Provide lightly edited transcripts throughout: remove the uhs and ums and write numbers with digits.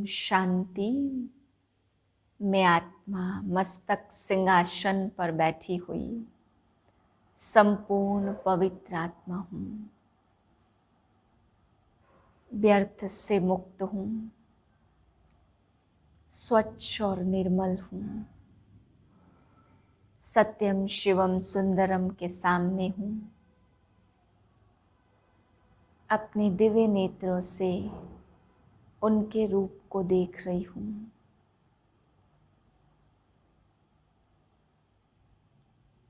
शांति। मैं आत्मा मस्तक सिंहासन पर बैठी हुई संपूर्ण पवित्र आत्मा हूँ। व्यर्थ से मुक्त हूँ, स्वच्छ और निर्मल हूँ। सत्यम शिवम सुंदरम के सामने हूँ। अपने दिव्य नेत्रों से उनके रूप को देख रही हूँ।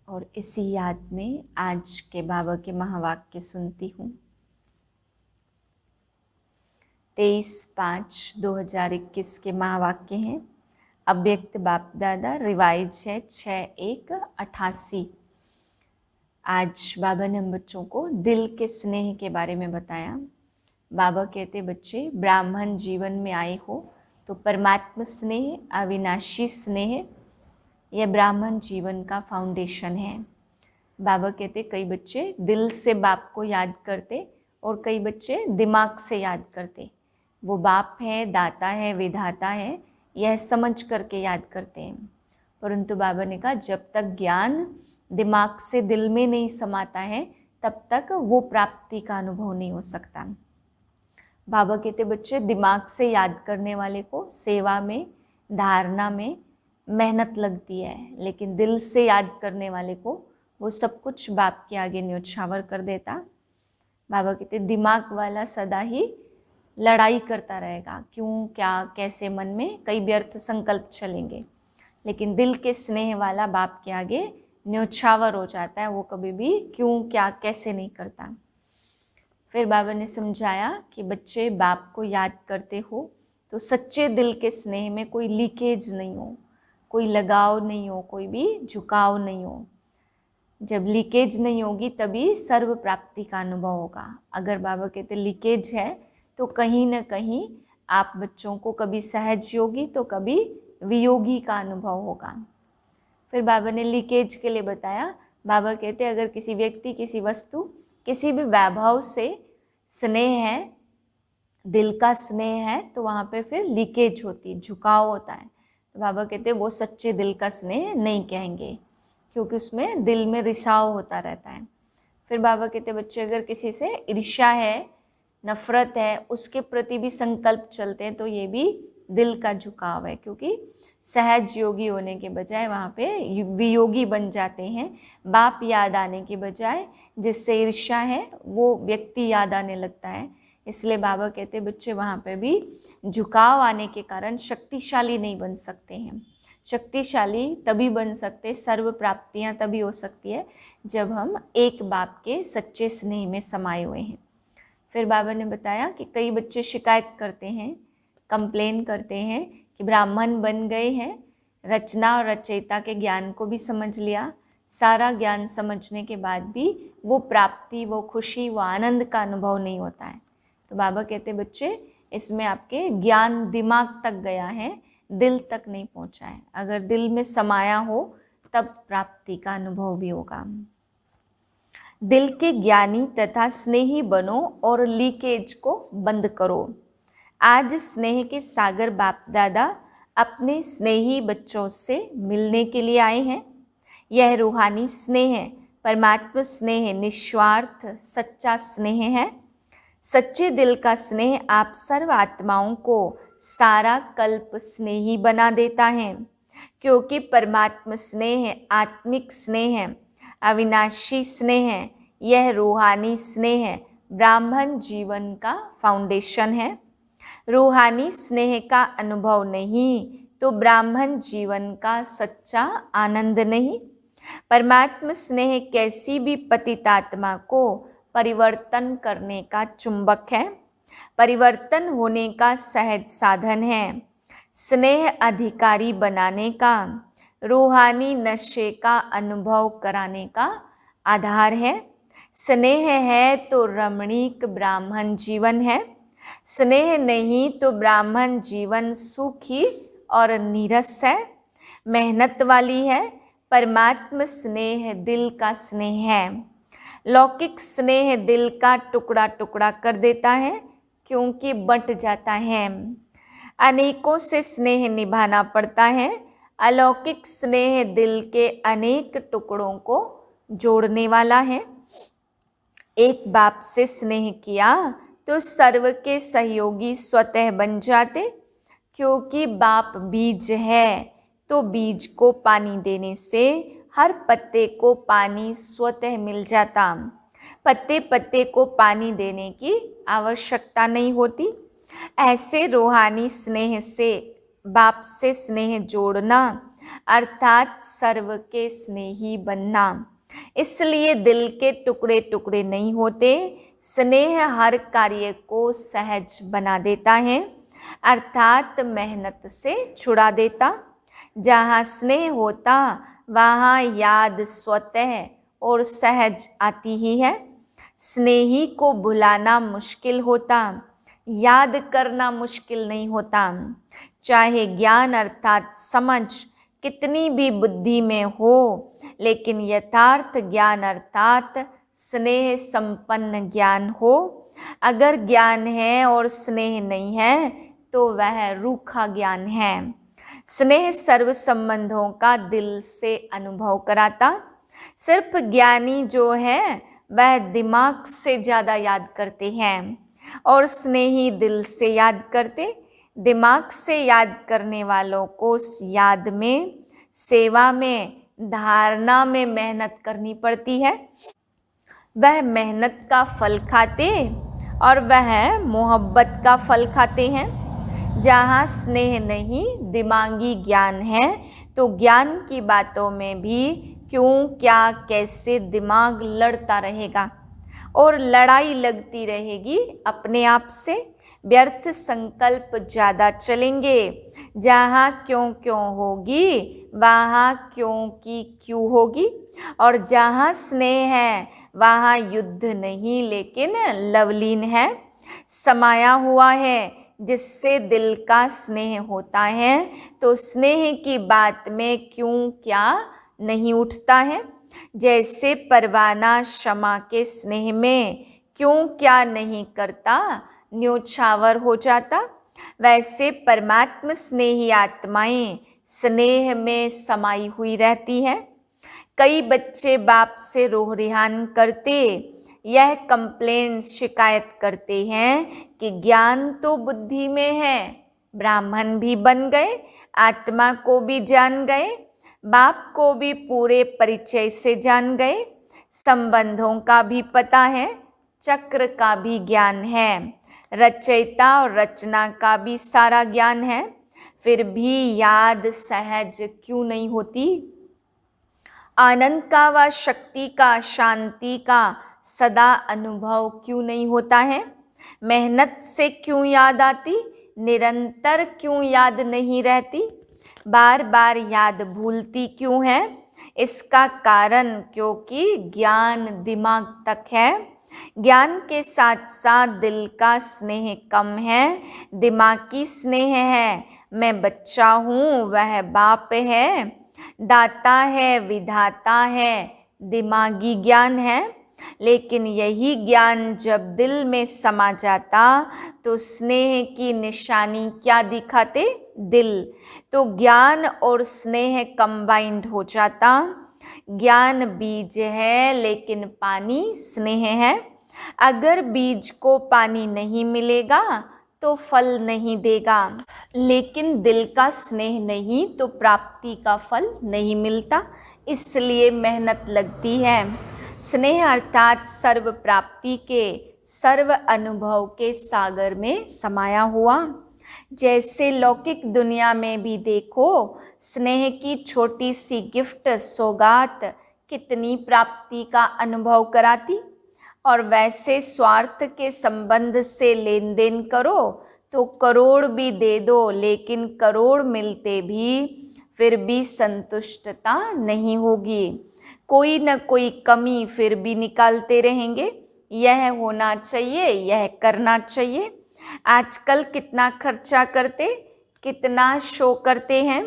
और इसी याद में आज के बाबा के महावाक्य सुनती हूँ। 23/5/2021 के महावाक्य हैं। अव्यक्त बाप दादा, रिवाइज है 6/1/88। आज बाबा ने हम बच्चों को दिल के स्नेह के बारे में बताया। बाबा कहते, बच्चे ब्राह्मण जीवन में आए हो तो परमात्मा स्नेह, अविनाशी स्नेह, यह ब्राह्मण जीवन का फाउंडेशन है। बाबा कहते कई बच्चे दिल से बाप को याद करते और कई बच्चे दिमाग से याद करते। वो बाप है, दाता है, विधाता है, यह समझ करके याद करते हैं। परंतु बाबा ने कहा जब तक ज्ञान दिमाग से दिल में नहीं समाता है तब तक वो प्राप्ति का अनुभव नहीं हो सकता। बाबा कहते बच्चे दिमाग से याद करने वाले को सेवा में, धारणा में मेहनत लगती है, लेकिन दिल से याद करने वाले को वो सब कुछ बाप के आगे न्योछावर कर देता। बाबा कहते दिमाग वाला सदा ही लड़ाई करता रहेगा, क्यों, क्या, कैसे, मन में कई व्यर्थ संकल्प चलेंगे, लेकिन दिल के स्नेह वाला बाप के आगे न्योछावर हो जाता है। वो कभी भी क्यों, क्या, कैसे नहीं करता। फिर बाबा ने समझाया कि बच्चे बाप को याद करते हो तो सच्चे दिल के स्नेह में कोई लीकेज नहीं हो, कोई लगाव नहीं हो, कोई भी झुकाव नहीं हो। जब लीकेज नहीं होगी तभी सर्व प्राप्ति का अनुभव होगा। अगर बाबा कहते लीकेज है तो कहीं ना कहीं आप बच्चों को कभी सहज योगी तो कभी वियोगी का अनुभव होगा। फिर बाबा ने लीकेज के लिए बताया। बाबा कहते अगर किसी व्यक्ति, किसी वस्तु, किसी भी वैभव से स्नेह है, दिल का स्नेह है, तो वहाँ पे फिर लीकेज होती, झुकाव होता है। तो बाबा कहते वो सच्चे दिल का स्नेह नहीं कहेंगे, क्योंकि उसमें दिल में रिसाव होता रहता है। फिर बाबा कहते बच्चे अगर किसी से ईर्ष्या है, नफरत है, उसके प्रति भी संकल्प चलते हैं तो ये भी दिल का झुकाव है, क्योंकि सहज योगी होने के बजाय वहाँ पे वियोगी बन जाते हैं। बाप याद आने के बजाय जिससे ईर्ष्या है वो व्यक्ति याद आने लगता है। इसलिए बाबा कहते बच्चे वहाँ पे भी झुकाव आने के कारण शक्तिशाली नहीं बन सकते हैं। शक्तिशाली तभी बन सकते, सर्व प्राप्तियाँ तभी हो सकती है जब हम एक बाप के सच्चे स्नेह में समाये हुए हैं। फिर बाबा ने बताया कि कई बच्चे शिकायत करते हैं, कंप्लेन करते हैं कि ब्राह्मण बन गए हैं, रचना और रचयिता के ज्ञान को भी समझ लिया, सारा ज्ञान समझने के बाद भी वो प्राप्ति, वो खुशी, वो आनंद का अनुभव नहीं होता है। तो बाबा कहते बच्चे इसमें आपके ज्ञान दिमाग तक गया है, दिल तक नहीं पहुंचा है। अगर दिल में समाया हो तब प्राप्ति का अनुभव भी होगा। दिल के ज्ञानी तथा स्नेही बनो और लीकेज को बंद करो। आज स्नेह के सागर बाप दादा अपने स्नेही बच्चों से मिलने के लिए आए हैं। यह रूहानी स्नेह है, परमात्मा स्नेह, निस्वार्थ सच्चा स्नेह है। सच्चे दिल का स्नेह आप सर्व आत्माओं को सारा कल्प स्नेही बना देता है, क्योंकि परमात्मा स्नेह आत्मिक स्नेह है, अविनाशी स्नेह है। यह रूहानी स्नेह है, ब्राह्मण जीवन का फाउंडेशन है। रूहानी स्नेह का अनुभव नहीं तो ब्राह्मण जीवन का सच्चा आनंद नहीं। परमात्मा स्नेह कैसी भी पतितात्मा को परिवर्तन करने का चुंबक है, परिवर्तन होने का सहज साधन है, स्नेह अधिकारी बनाने का, रूहानी नशे का अनुभव कराने का आधार है। स्नेह है तो रमणीक ब्राह्मण जीवन है, स्नेह नहीं तो ब्राह्मण जीवन सुखी और नीरस है, मेहनत वाली है। परमात्मा स्नेह दिल का स्नेह है। लौकिक स्नेह दिल का टुकड़ा टुकड़ा कर देता है, क्योंकि बंट जाता है। अनेकों से स्नेह निभाना पड़ता है। अलौकिक स्नेह दिल के अनेक टुकड़ों को जोड़ने वाला है। एक बाप से स्नेह किया तो सर्व के सहयोगी स्वतः बन जाते, क्योंकि बाप बीज है तो बीज को पानी देने से हर पत्ते को पानी स्वतः मिल जाता। पत्ते पत्ते को पानी देने की आवश्यकता नहीं होती। ऐसे रूहानी स्नेह से बाप से स्नेह जोड़ना अर्थात सर्व के स्नेही बनना। इसलिए दिल के टुकड़े टुकड़े नहीं होते। स्नेह हर कार्य को सहज बना देता है, अर्थात मेहनत से छुड़ा देता। जहाँ स्नेह होता वहाँ याद स्वतः और सहज आती ही है। स्नेही को भुलाना मुश्किल होता, याद करना मुश्किल नहीं होता। चाहे ज्ञान अर्थात समझ कितनी भी बुद्धि में हो, लेकिन यथार्थ ज्ञान अर्थात स्नेह संपन्न ज्ञान हो। अगर ज्ञान है और स्नेह नहीं है तो वह रूखा ज्ञान है। स्नेह सर्व संबंधों का दिल से अनुभव कराता। सिर्फ ज्ञानी जो है वह दिमाग से ज़्यादा याद करते हैं और स्नेही दिल से याद करते। दिमाग से याद करने वालों को याद में, सेवा में, धारणा में मेहनत करनी पड़ती है। वह मेहनत का फल खाते और वह मोहब्बत का फल खाते हैं। जहाँ स्नेह नहीं दिमागी ज्ञान है तो ज्ञान की बातों में भी क्यों, क्या, कैसे दिमाग लड़ता रहेगा और लड़ाई लगती रहेगी अपने आप से। व्यर्थ संकल्प ज़्यादा चलेंगे। जहाँ क्यों होगी वहाँ क्यों की क्यों होगी। और जहाँ स्नेह है वहाँ युद्ध नहीं लेकिन लवलीन है, समाया हुआ है। जिससे दिल का स्नेह होता है तो स्नेह की बात में क्यों क्या नहीं उठता है। जैसे परवाना क्षमा के स्नेह में क्यों क्या नहीं करता, न्योछावर हो जाता। वैसे परमात्म स्नेही आत्माएं स्नेह में समाई हुई रहती हैं। कई बच्चे बाप से रोह रिहान करते यह कंप्लेन शिकायत करते हैं कि ज्ञान तो बुद्धि में है, ब्राह्मण भी बन गए, आत्मा को भी जान गए, बाप को भी पूरे परिचय से जान गए, संबंधों का भी पता है, चक्र का भी ज्ञान है, रचयिता और रचना का भी सारा ज्ञान है, फिर भी याद सहज क्यों नहीं होती। आनंद का व शक्ति का, शांति का सदा अनुभव क्यों नहीं होता है। मेहनत से क्यों याद आती, निरंतर क्यों याद नहीं रहती, बार बार याद भूलती क्यों है। इसका कारण क्योंकि ज्ञान दिमाग तक है। ज्ञान के साथ साथ दिल का स्नेह कम है, दिमागी स्नेह है। मैं बच्चा हूँ, वह बाप है, दाता है, विधाता है, दिमागी ज्ञान है। लेकिन यही ज्ञान जब दिल में समा जाता तो स्नेह की निशानी क्या दिखाते, दिल। तो ज्ञान और स्नेह कंबाइंड हो जाता। ज्ञान बीज है लेकिन पानी स्नेह है। अगर बीज को पानी नहीं मिलेगा तो फल नहीं देगा, लेकिन दिल का स्नेह नहीं तो प्राप्ति का फल नहीं मिलता। इसलिए मेहनत लगती है। स्नेह अर्थात सर्व प्राप्ति के, सर्व अनुभव के सागर में समाया हुआ। जैसे लौकिक दुनिया में भी देखो, स्नेह की छोटी सी गिफ्ट, सौगात कितनी प्राप्ति का अनुभव कराती। और वैसे स्वार्थ के संबंध से लेन देन करो तो करोड़ भी दे दो, लेकिन करोड़ मिलते भी फिर भी संतुष्टता नहीं होगी। कोई न कोई कमी फिर भी निकालते रहेंगे। यह होना चाहिए, यह करना चाहिए। आजकल कितना खर्चा करते, कितना शो करते हैं,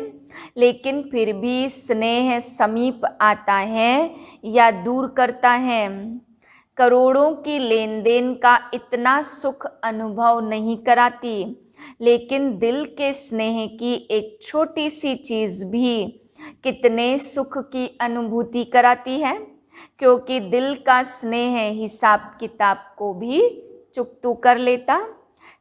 लेकिन फिर भी स्नेह समीप आता है या दूर करता है। करोड़ों की लेन देन का इतना सुख अनुभव नहीं कराती। लेकिन दिल के स्नेह की एक छोटी सी चीज़ भी कितने सुख की अनुभूति कराती है, क्योंकि दिल का स्नेह हिसाब किताब को भी चुकतू कर लेता।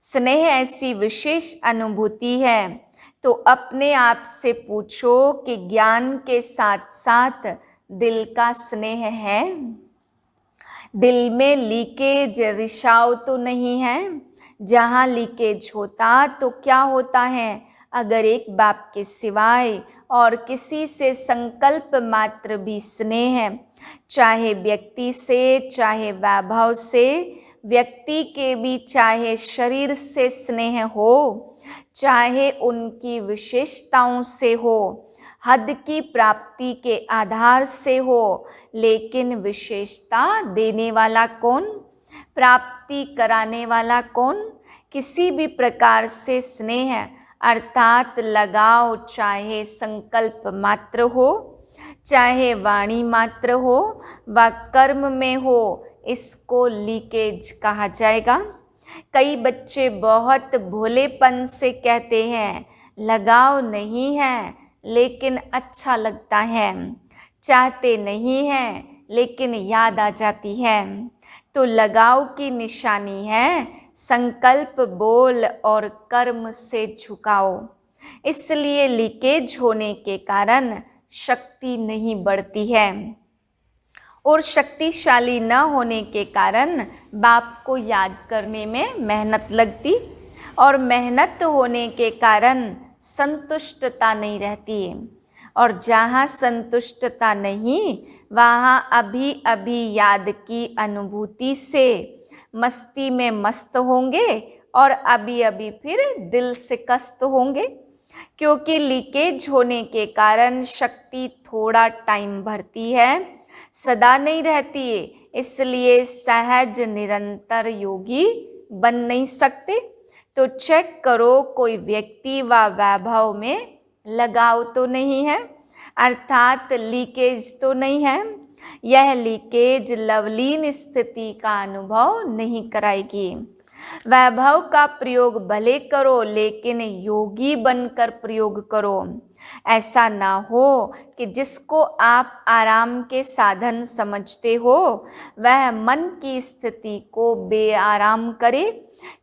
स्नेह ऐसी विशेष अनुभूति है, तो अपने आप से पूछो कि ज्ञान के साथ साथ दिल का स्नेह है? दिल में लीकेज रिसाव तो नहीं है? जहाँ लीकेज होता तो क्या होता है, अगर एक बाप के सिवाय और किसी से संकल्प मात्र भी स्नेह, चाहे व्यक्ति से चाहे वैभव से, व्यक्ति के भी चाहे शरीर से स्नेह हो, चाहे उनकी विशेषताओं से हो, हद की प्राप्ति के आधार से हो, लेकिन विशेषता देने वाला कौन, प्राप्ति कराने वाला कौन? किसी भी प्रकार से स्नेह अर्थात लगाव, चाहे संकल्प मात्र हो, चाहे वाणी मात्र हो व कर्म में हो, इसको लीकेज कहा जाएगा। कई बच्चे बहुत भोलेपन से कहते हैं लगाव नहीं है लेकिन अच्छा लगता है, चाहते नहीं हैं लेकिन याद आ जाती है। तो लगाव की निशानी है संकल्प, बोल और कर्म से झुकाव। इसलिए लीकेज होने के कारण शक्ति नहीं बढ़ती है, और शक्तिशाली न होने के कारण बाप को याद करने में मेहनत लगती, और मेहनत होने के कारण संतुष्टता नहीं रहती। और जहाँ संतुष्टता नहीं, वहाँ अभी अभी याद की अनुभूति से मस्ती में मस्त होंगे और अभी अभी फिर दिल से कष्ट होंगे, क्योंकि लीकेज होने के कारण शक्ति थोड़ा टाइम भरती है, सदा नहीं रहती। इसलिए सहज निरंतर योगी बन नहीं सकते। तो चेक करो कोई व्यक्ति व वैभव में लगाव तो नहीं है, अर्थात लीकेज तो नहीं है। यह लीकेज लवलीन स्थिति का अनुभव नहीं कराएगी। वैभव का प्रयोग भले करो, लेकिन योगी बनकर प्रयोग करो। ऐसा ना हो कि जिसको आप आराम के साधन समझते हो वह मन की स्थिति को बेआराम करे,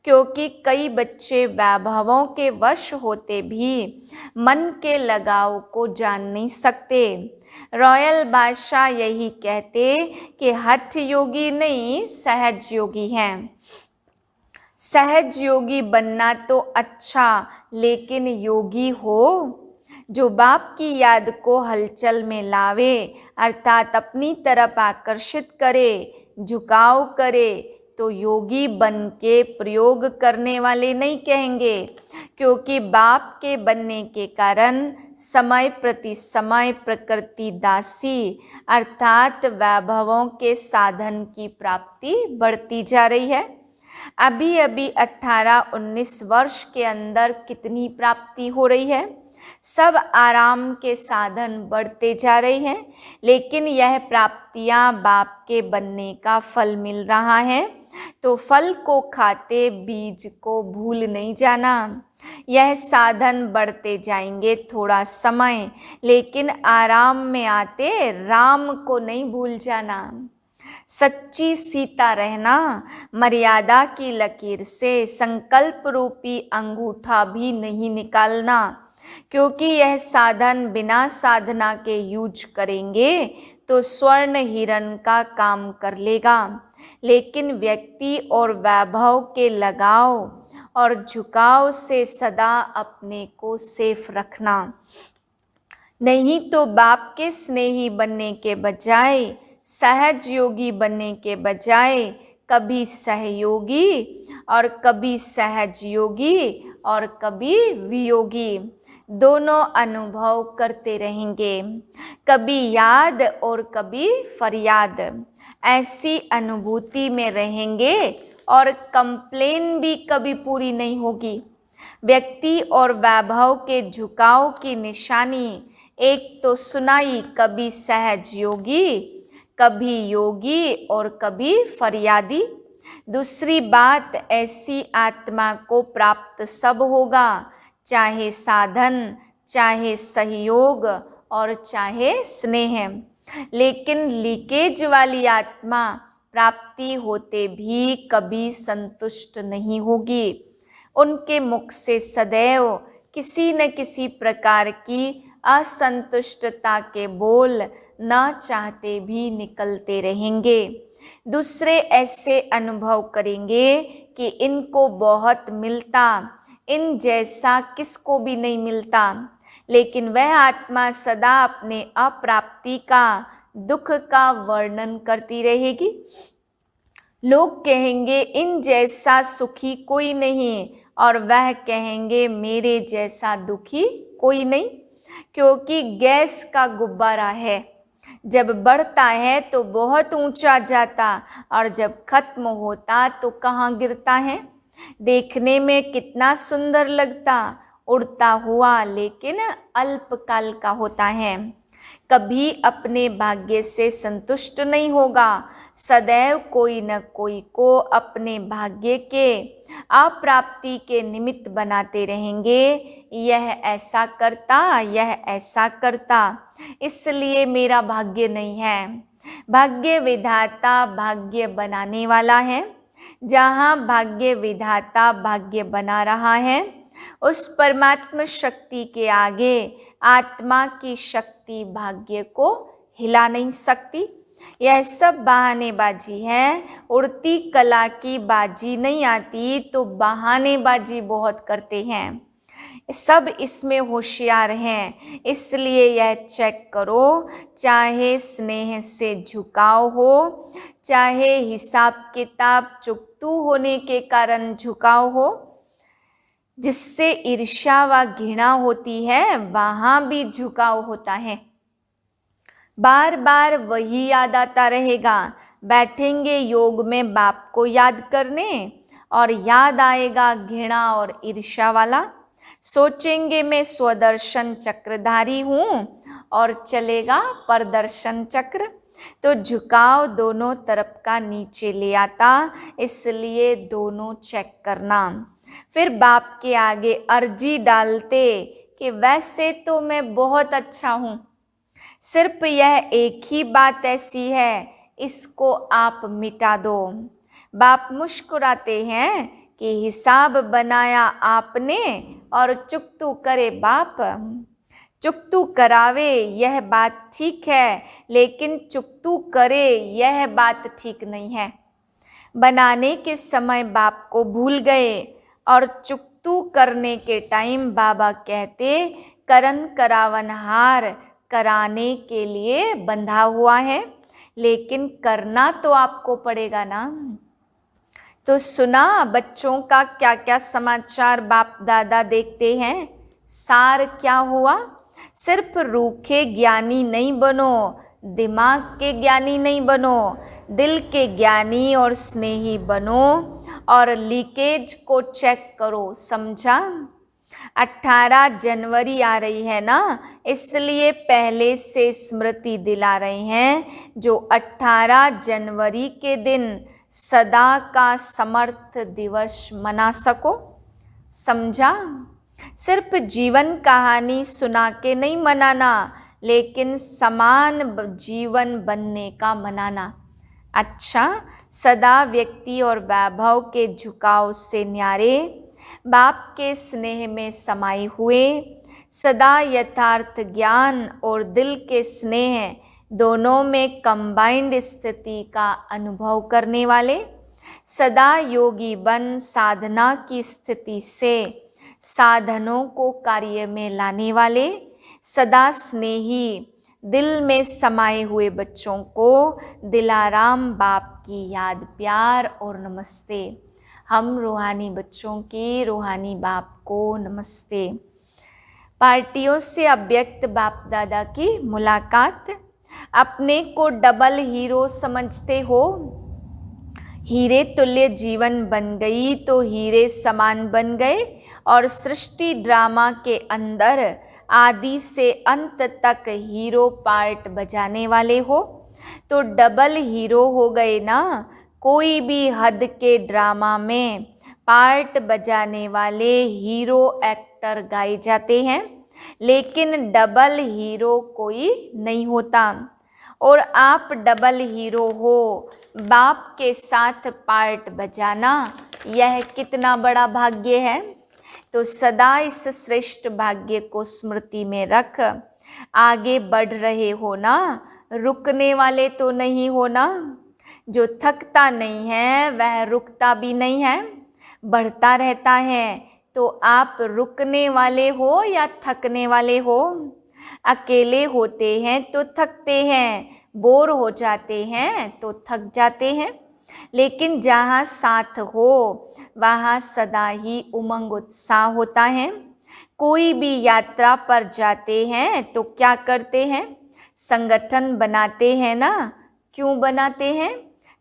क्योंकि कई बच्चे वैभवों के वश होते भी मन के लगाव को जान नहीं सकते। रॉयल बादशाह यही कहते कि हठ योगी नहीं सहज योगी हैं। सहज योगी बनना तो अच्छा, लेकिन योगी हो जो बाप की याद को हलचल में लावे, अर्थात अपनी तरफ आकर्षित करे, झुकाव करे, तो योगी बन के प्रयोग करने वाले नहीं कहेंगे, क्योंकि बाप के बनने के कारण समय प्रति समय प्रकृति दासी अर्थात वैभवों के साधन की प्राप्ति बढ़ती जा रही है। अभी अभी 18-19 वर्ष के अंदर कितनी प्राप्ति हो रही है, सब आराम के साधन बढ़ते जा रहे हैं, लेकिन यह प्राप्तियां बाप के बनने का फल मिल रहा है। तो फल को खाते बीज को भूल नहीं जाना। यह साधन बढ़ते जाएंगे थोड़ा समय, लेकिन आराम में आते राम को नहीं भूल जाना। सच्ची सीता रहना, मर्यादा की लकीर से संकल्प रूपी अंगूठा भी नहीं निकालना, क्योंकि यह साधन बिना साधना के यूज करेंगे तो स्वर्ण हिरण का काम कर लेगा, लेकिन व्यक्ति और वैभव के लगाव और झुकाव से सदा अपने को सेफ रखना। नहीं तो बाप के स्नेही बनने के बजाय, सहज योगी बनने के बजाय कभी सहयोगी और कभी सहज योगी और कभी वियोगी दोनों अनुभव करते रहेंगे, कभी याद और कभी फरियाद। ऐसी अनुभूति में रहेंगे और कंप्लेन भी कभी पूरी नहीं होगी। व्यक्ति और वैभव के झुकाव की निशानी एक तो सुनाई, कभी सहज योगी, कभी योगी और कभी फरियादी। दूसरी बात, ऐसी आत्मा को प्राप्त सब होगा, चाहे साधन, चाहे सहयोग और चाहे स्नेह। लेकिन लीकेज वाली आत्मा प्राप्ति होते भी कभी संतुष्ट नहीं होगी। उनके मुख से सदैव किसी न किसी प्रकार की असंतुष्टता के बोल न चाहते भी निकलते रहेंगे। दूसरे ऐसे अनुभव करेंगे कि इनको बहुत मिलता, इन जैसा किसको भी नहीं मिलता, लेकिन वह आत्मा सदा अपने अप्राप्ति का, दुख का वर्णन करती रहेगी। लोग कहेंगे इन जैसा सुखी कोई नहीं, और वह कहेंगे मेरे जैसा दुखी कोई नहीं, क्योंकि गैस का गुब्बारा है, जब बढ़ता है तो बहुत ऊंचा जाता और जब खत्म होता तो कहाँ गिरता है। देखने में कितना सुंदर लगता, उड़ता हुआ, लेकिन अल्पकाल का होता है। कभी अपने भाग्य से संतुष्ट नहीं होगा, सदैव कोई न कोई को अपने भाग्य के अप्राप्ति के निमित्त बनाते रहेंगे। यह ऐसा करता, यह ऐसा करता, इसलिए मेरा भाग्य नहीं है। भाग्य विधाता भाग्य बनाने वाला है। जहाँ भाग्य विधाता भाग्य बना रहा है, उस परमात्मा शक्ति के आगे आत्मा की शक्ति भाग्य को हिला नहीं सकती। यह सब बहानेबाजी है। उड़ती कला की बाजी नहीं आती तो बहानेबाजी बहुत करते हैं। सब इसमें होशियार हैं। इसलिए यह चेक करो, चाहे स्नेह से झुकाव हो, चाहे हिसाब किताब चुकतू होने के कारण झुकाव हो, जिससे ईर्ष्या व घृणा होती है, वहाँ भी झुकाव होता है। बार बार वही याद आता रहेगा। बैठेंगे योग में बाप को याद करने और याद आएगा घृणा और ईर्ष्या वाला। सोचेंगे मैं स्वदर्शन चक्रधारी हूँ और चलेगा परदर्शन चक्र, तो झुकाव दोनों तरफ का नीचे ले आता। इसलिए दोनों चेक करना। फिर बाप के आगे अर्जी डालते कि वैसे तो मैं बहुत अच्छा हूँ, सिर्फ यह एक ही बात ऐसी है, इसको आप मिटा दो। बाप मुस्कुराते हैं कि हिसाब बनाया आपने और चुकतू करे बाप। चुकतू करावे यह बात ठीक है, लेकिन चुकतू करे यह बात ठीक नहीं है। बनाने के समय बाप को भूल गए और चुकतू करने के टाइम बाबा कहते करन करावन हार कराने के लिए बंधा हुआ है, लेकिन करना तो आपको पड़ेगा ना। तो सुना बच्चों का क्या क्या समाचार बाप दादा देखते हैं। सार क्या हुआ, सिर्फ रूखे ज्ञानी नहीं बनो, दिमाग के ज्ञानी नहीं बनो, दिल के ज्ञानी और स्नेही बनो और लीकेज को चेक करो। समझा। 18 जनवरी आ रही है ना, इसलिए पहले से स्मृति दिला रहे हैं, जो 18 जनवरी के दिन सदा का समर्थ दिवस मना सको। समझा। सिर्फ जीवन कहानी सुना के नहीं मनाना, लेकिन समान जीवन बनने का मनाना। अच्छा, सदा व्यक्ति और वैभव के झुकाव से न्यारे, बाप के स्नेह में समाये हुए, सदा यथार्थ ज्ञान और दिल के स्नेह दोनों में कंबाइंड स्थिति का अनुभव करने वाले, सदा योगी बन साधना की स्थिति से साधनों को कार्य में लाने वाले, सदा स्नेही दिल में समाये हुए बच्चों को दिलाराम बाप की याद, प्यार और नमस्ते। हम रूहानी बच्चों की रूहानी बाप को नमस्ते। पार्टियों से अव्यक्त बाप दादा की मुलाकात। अपने को डबल हीरो समझते हो। हीरे तुल्य जीवन बन गई तो हीरे समान बन गए, और सृष्टि ड्रामा के अंदर आदि से अंत तक हीरो पार्ट बजाने वाले हो, तो डबल हीरो हो गए ना। कोई भी हद के ड्रामा में पार्ट बजाने वाले हीरो एक्टर गाए जाते हैं, लेकिन डबल हीरो कोई नहीं होता। और आप डबल हीरो हो, बाप के साथ पार्ट बजाना, यह कितना बड़ा भाग्य है। तो सदा इस श्रेष्ठ भाग्य को स्मृति में रख। आगे बढ़ रहे हो ना, रुकने वाले तो नहीं हो ना। जो थकता नहीं है वह रुकता भी नहीं है, बढ़ता रहता है। तो आप रुकने वाले हो या थकने वाले हो? अकेले होते हैं तो थकते हैं, बोर हो जाते हैं तो थक जाते हैं, लेकिन जहाँ साथ हो वहाँ सदा ही उमंग उत्साह होता है। कोई भी यात्रा पर जाते हैं तो क्या करते हैं? संगठन बनाते हैं ना। क्यों बनाते हैं?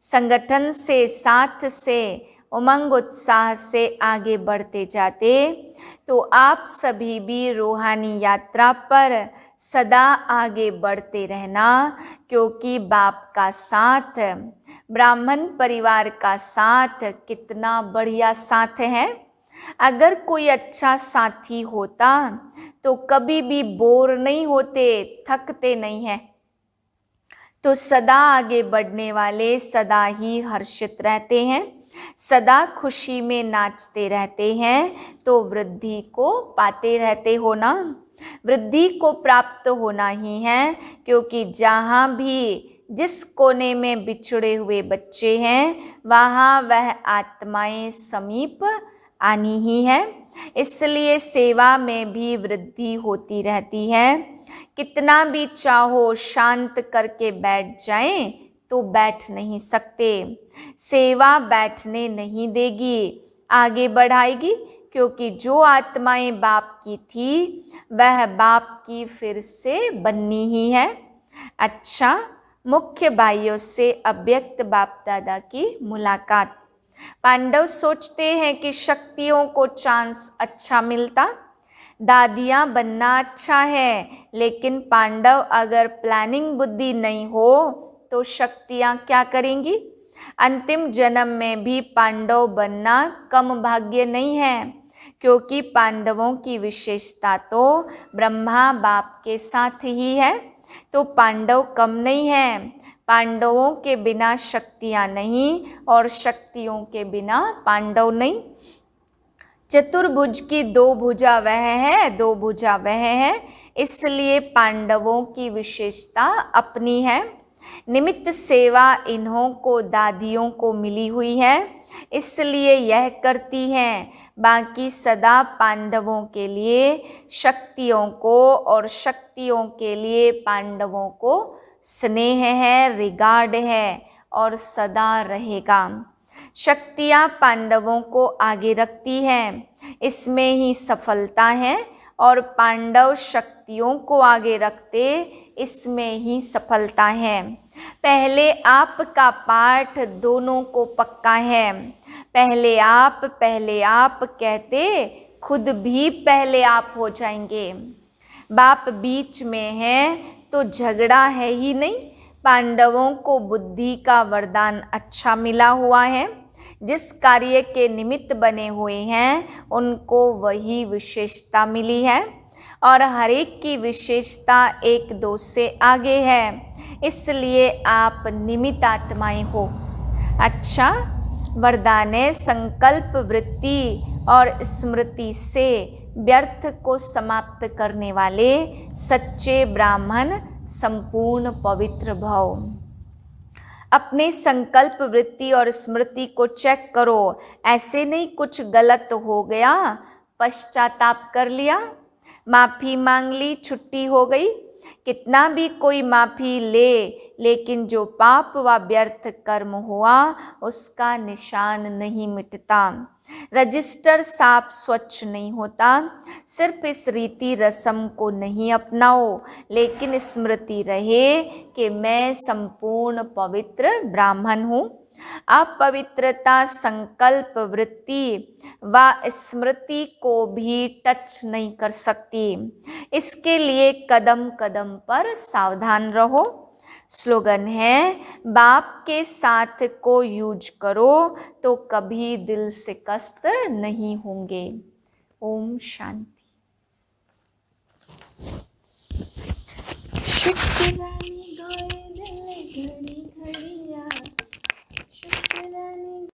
संगठन से, साथ से, उमंग उत्साह से आगे बढ़ते जाते। तो आप सभी भी रूहानी यात्रा पर सदा आगे बढ़ते रहना, क्योंकि बाप का साथ, ब्राह्मण परिवार का साथ कितना बढ़िया साथ है। अगर कोई अच्छा साथी होता तो कभी भी बोर नहीं होते, थकते नहीं हैं। तो सदा आगे बढ़ने वाले सदा ही हर्षित रहते हैं, सदा खुशी में नाचते रहते हैं। तो वृद्धि को पाते रहते हो ना। वृद्धि को प्राप्त होना ही है, क्योंकि जहाँ भी जिस कोने में बिछड़े हुए बच्चे हैं वहाँ वह आत्माएं समीप आनी ही है। इसलिए सेवा में भी वृद्धि होती रहती है। कितना भी चाहो शांत करके बैठ जाएं तो बैठ नहीं सकते। सेवा बैठने नहीं देगी, आगे बढ़ाएगी, क्योंकि जो आत्माएं बाप की थी वह बाप की फिर से बननी ही है। अच्छा, मुख्य भाइयों से अव्यक्त बाप दादा की मुलाकात। पांडव सोचते हैं कि शक्तियों को चांस अच्छा मिलता, दादियाँ बनना अच्छा है, लेकिन पांडव अगर प्लानिंग बुद्धि नहीं हो तो शक्तियाँ क्या करेंगी? अंतिम जन्म में भी पांडव बनना कम भाग्य नहीं है, क्योंकि पांडवों की विशेषता तो ब्रह्मा बाप के साथ ही है। तो पांडव कम नहीं है। पांडवों के बिना शक्तियाँ नहीं, और शक्तियों के बिना पांडव नहीं। चतुर्भुज की दो भुजा वह है, दो भुजा वह है, इसलिए पांडवों की विशेषता अपनी है। निमित्त सेवा इन्हों को, दादियों को मिली हुई है, इसलिए यह करती हैं। बाकी सदा पांडवों के लिए शक्तियों को, और शक्तियों के लिए पांडवों को स्नेह है, रिगार्ड है, और सदा रहेगा। शक्तियाँ पांडवों को आगे रखती हैं, इसमें ही सफलता है, और पांडव शक्तियों को आगे रखते, इसमें ही सफलता है। पहले आपका पाठ दोनों को पक्का है। पहले आप कहते खुद भी पहले आप हो जाएंगे। बाप बीच में है तो झगड़ा है ही नहीं। पांडवों को बुद्धि का वरदान अच्छा मिला हुआ है। जिस कार्य के निमित्त बने हुए हैं उनको वही विशेषता मिली है, और हर एक की विशेषता एक दो से आगे है, इसलिए आप निमित्त आत्माएं हो। अच्छा, वरदान है संकल्प वृत्ति और स्मृति से व्यर्थ को समाप्त करने वाले सच्चे ब्राह्मण संपूर्ण पवित्र भव। अपने संकल्प वृत्ति और स्मृति को चेक करो। ऐसे नहीं कुछ गलत हो गया, पश्चाताप कर लिया, माफ़ी मांग ली, छुट्टी हो गई। कितना भी कोई माफ़ी ले, लेकिन जो पाप व व्यर्थ कर्म हुआ उसका निशान नहीं मिटता। रजिस्टर साफ स्वच्छ नहीं होता। सिर्फ इस रीति रस्म को नहीं अपनाओ, लेकिन स्मृति रहे कि मैं संपूर्ण पवित्र ब्राह्मण हूँ। अपवित्रता संकल्प वृत्ति व स्मृति को भी टच नहीं कर सकती। इसके लिए कदम कदम पर सावधान रहो। स्लोगन है बाप के साथ को यूज करो तो कभी दिल से कष्ट नहीं होंगे। ओम शांति।